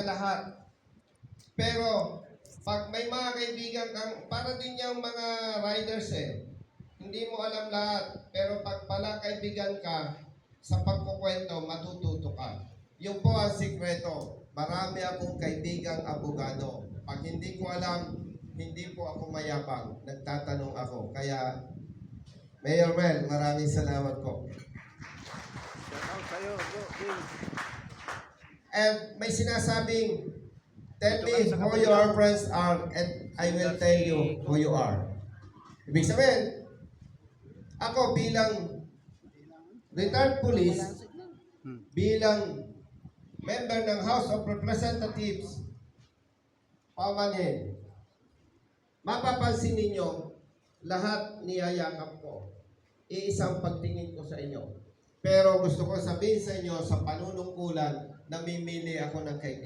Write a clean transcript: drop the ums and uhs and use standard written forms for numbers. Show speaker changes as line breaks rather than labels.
niya lahat. Pero, pag may mga kaibigan kang, para din yung mga riders hindi mo alam lahat. Pero pag pala kaibigan ka, sa pagkukwento, matututo ka. Yung po ang sikreto. Marami akong kaibigang abogado. Pag hindi ko alam, hindi po ako mayabang. Nagtatanong ako. Kaya, Mayor Mel, maraming salamat po. And may sinasabing, tell me who your friends are and I will tell you who you are. Ibig sabihin, ako bilang retired police, bilang member ng House of Representatives, pamanhin, mapapansin ninyo, lahat niyayakap ko. Iisang pagtingin ko sa inyo. Pero gusto ko sabihin sa inyo, sa panunungkulan, namimili ako ng kaibigan.